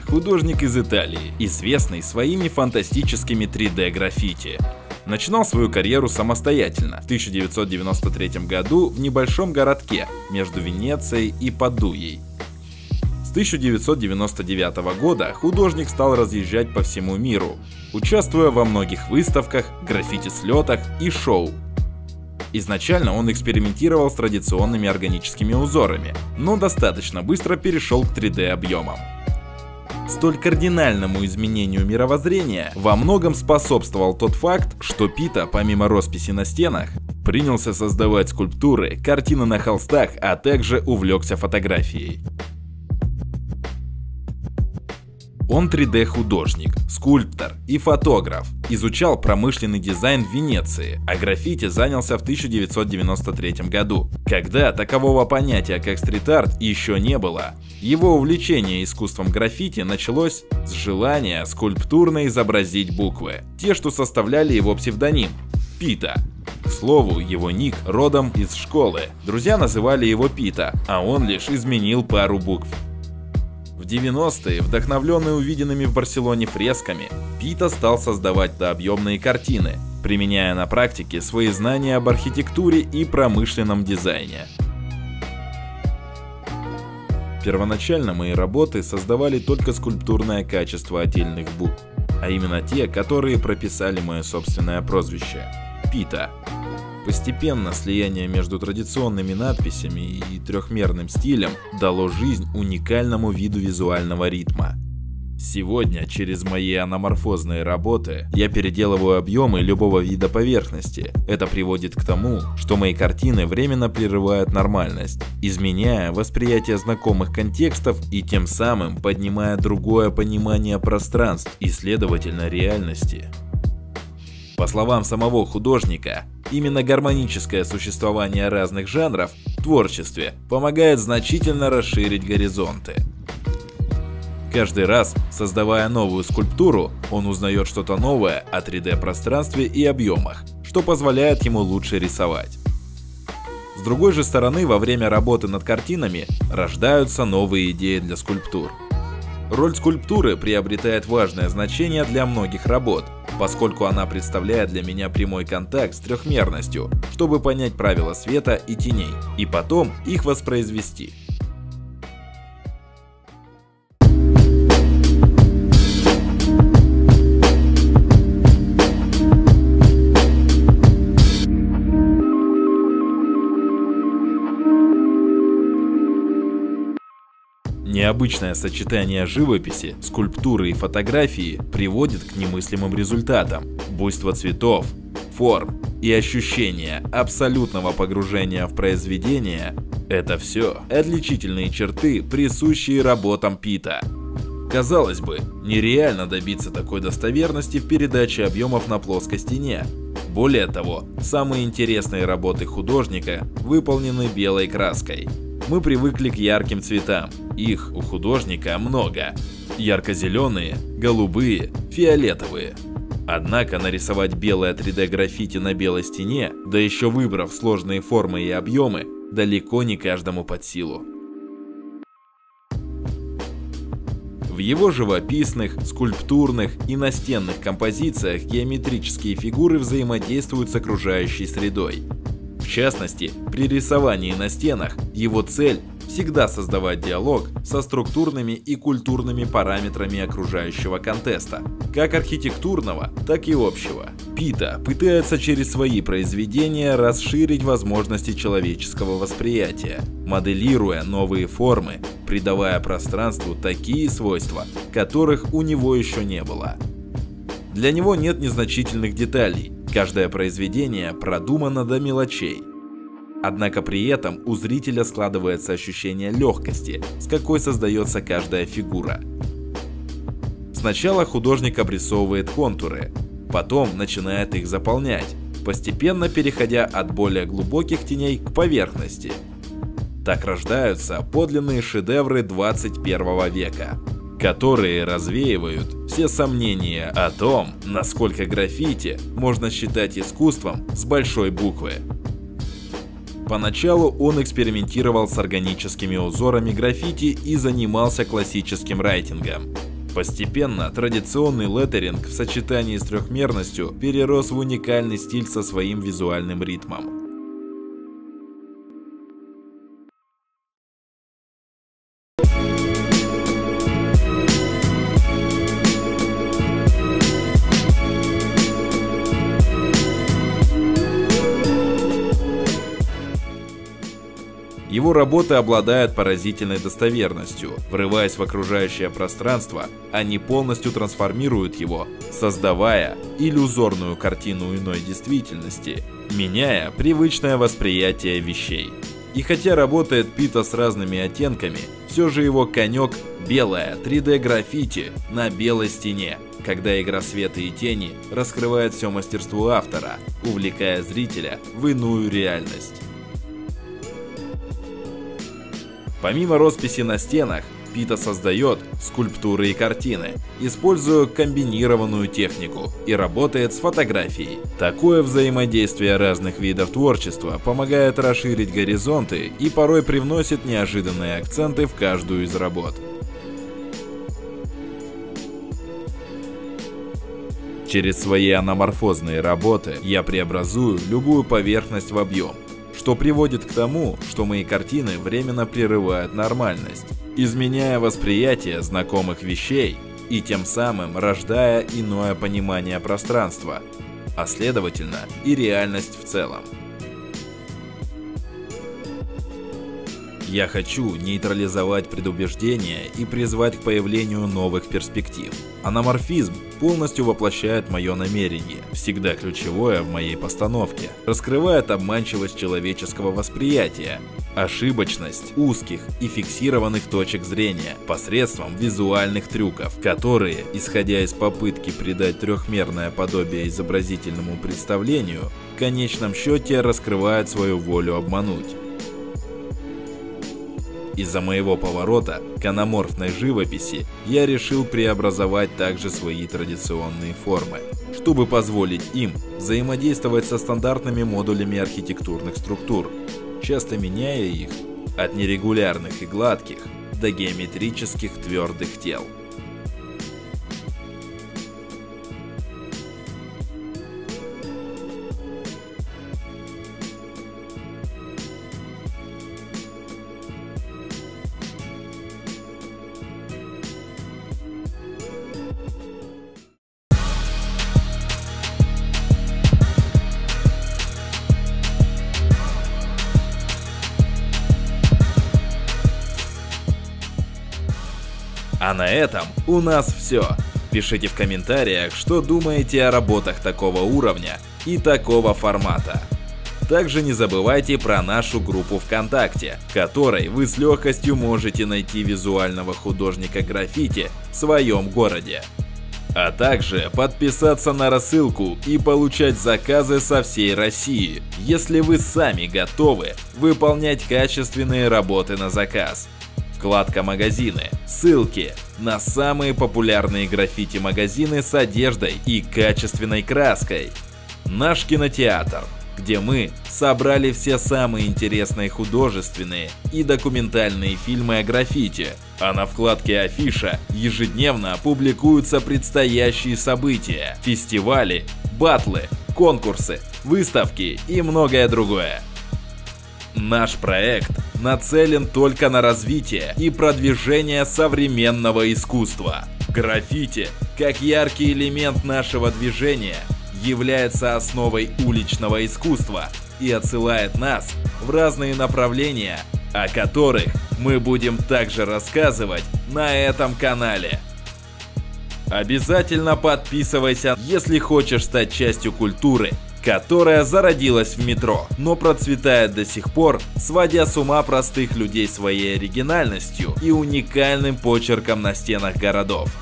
художник из Италии, известный своими фантастическими 3D-граффити. Начинал свою карьеру самостоятельно в 1993 году в небольшом городке между Венецией и Падуей. С 1999 года художник стал разъезжать по всему миру, участвуя во многих выставках, граффити-слетах и шоу. Изначально он экспериментировал с традиционными органическими узорами, но достаточно быстро перешел к 3D-объемам. Столь кардинальному изменению мировоззрения во многом способствовал тот факт, что Пита, помимо росписи на стенах, принялся создавать скульптуры, картины на холстах, а также увлекся фотографией. Он 3D-художник, скульптор и фотограф, изучал промышленный дизайн в Венеции, а граффити занялся в 1993 году, когда такового понятия как стрит-арт еще не было. Его увлечение искусством граффити началось с желания скульптурно изобразить буквы, те, что составляли его псевдоним – Пита. К слову, его ник родом из школы, друзья называли его Пита, а он лишь изменил пару букв. В 90-е, вдохновленный увиденными в Барселоне фресками, Пита стал создавать дообъемные картины, применяя на практике свои знания об архитектуре и промышленном дизайне. Первоначально мои работы создавали только скульптурное качество отдельных букв, а именно те, которые прописали мое собственное прозвище – Пита. Постепенно слияние между традиционными надписями и трехмерным стилем дало жизнь уникальному виду визуального ритма. Сегодня через мои аноморфозные работы я переделываю объемы любого вида поверхности. Это приводит к тому, что мои картины временно прерывают нормальность, изменяя восприятие знакомых контекстов и тем самым поднимая другое понимание пространств и, следовательно, реальности. По словам самого художника, именно гармоническое существование разных жанров в творчестве помогает значительно расширить горизонты. Каждый раз, создавая новую скульптуру, он узнает что-то новое о 3D-пространстве и объемах, что позволяет ему лучше рисовать. С другой же стороны, во время работы над картинами рождаются новые идеи для скульптур. Роль скульптуры приобретает важное значение для многих работ, поскольку она представляет для меня прямой контакт с трехмерностью, чтобы понять правила света и теней, и потом их воспроизвести. Необычное сочетание живописи, скульптуры и фотографии приводит к немыслимым результатам. Буйство цветов, форм и ощущение абсолютного погружения в произведение – это все отличительные черты, присущие работам Пита. Казалось бы, нереально добиться такой достоверности в передаче объемов на плоской стене. Более того, самые интересные работы художника выполнены белой краской. Мы привыкли к ярким цветам, их у художника много. Ярко-зеленые, голубые, фиолетовые. Однако нарисовать белое 3D-граффити на белой стене, да еще выбрав сложные формы и объемы, далеко не каждому под силу. В его живописных, скульптурных и настенных композициях геометрические фигуры взаимодействуют с окружающей средой. В частности, при рисовании на стенах его цель всегда создавать диалог со структурными и культурными параметрами окружающего контекста, как архитектурного, так и общего. Пита пытается через свои произведения расширить возможности человеческого восприятия, моделируя новые формы, придавая пространству такие свойства, которых у него еще не было. Для него нет незначительных деталей, каждое произведение продумано до мелочей. Однако при этом у зрителя складывается ощущение легкости, с какой создается каждая фигура. Сначала художник обрисовывает контуры, потом начинает их заполнять, постепенно переходя от более глубоких теней к поверхности. Так рождаются подлинные шедевры 21 века, которые развеивают все сомнения о том, насколько граффити можно считать искусством с большой буквы. Поначалу он экспериментировал с органическими узорами граффити и занимался классическим райтингом. Постепенно традиционный леттеринг в сочетании с трехмерностью перерос в уникальный стиль со своим визуальным ритмом. Его работы обладают поразительной достоверностью. Врываясь в окружающее пространство, они полностью трансформируют его, создавая иллюзорную картину иной действительности, меняя привычное восприятие вещей. И хотя работает Пита с разными оттенками, все же его конек – белое 3D-граффити на белой стене, когда игра света и тени раскрывает все мастерство автора, увлекая зрителя в иную реальность. Помимо росписи на стенах, Пита создает скульптуры и картины, используя комбинированную технику и работает с фотографией. Такое взаимодействие разных видов творчества помогает расширить горизонты и порой привносит неожиданные акценты в каждую из работ. Через свои аноморфозные работы я преобразую любую поверхность в объем, что приводит к тому, что мои картины временно прерывают нормальность, изменяя восприятие знакомых вещей и тем самым рождая иное понимание пространства, а следовательно и реальность в целом. Я хочу нейтрализовать предубеждения и призвать к появлению новых перспектив. Аноморфизм полностью воплощает мое намерение, всегда ключевое в моей постановке, раскрывает обманчивость человеческого восприятия, ошибочность узких и фиксированных точек зрения посредством визуальных трюков, которые, исходя из попытки придать трехмерное подобие изобразительному представлению, в конечном счете раскрывают свою волю обмануть. Из-за моего поворота к аноморфной живописи я решил преобразовать также свои традиционные формы, чтобы позволить им взаимодействовать со стандартными модулями архитектурных структур, часто меняя их от нерегулярных и гладких до геометрических твердых тел. А на этом у нас все. Пишите в комментариях, что думаете о работах такого уровня и такого формата. Также не забывайте про нашу группу ВКонтакте, в которой вы с легкостью можете найти визуального художника граффити в своем городе. А также подписаться на рассылку и получать заказы со всей России, если вы сами готовы выполнять качественные работы на заказ. Вкладка «Магазины», ссылки на самые популярные граффити-магазины с одеждой и качественной краской. Наш кинотеатр, где мы собрали все самые интересные художественные и документальные фильмы о граффити, а на вкладке «Афиша» ежедневно публикуются предстоящие события, фестивали, батлы, конкурсы, выставки и многое другое. Наш проект нацелен только на развитие и продвижение современного искусства. Граффити, как яркий элемент нашего движения, является основой уличного искусства и отсылает нас в разные направления, о которых мы будем также рассказывать на этом канале. Обязательно подписывайся, если хочешь стать частью культуры, которая зародилась в метро, но процветает до сих пор, сводя с ума простых людей своей оригинальностью и уникальным почерком на стенах городов.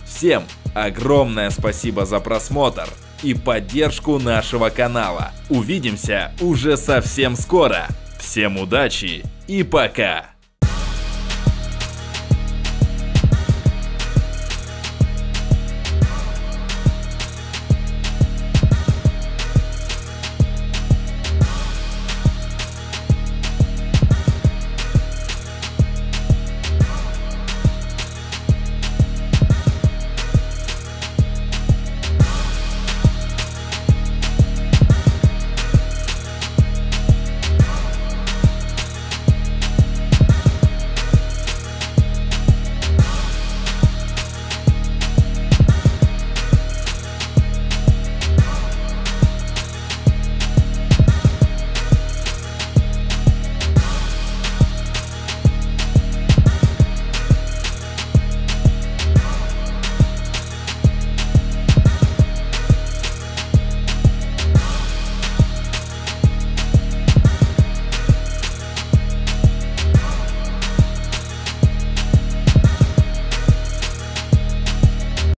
Всем огромное спасибо за просмотр и поддержку нашего канала. Увидимся уже совсем скоро. Всем удачи и пока!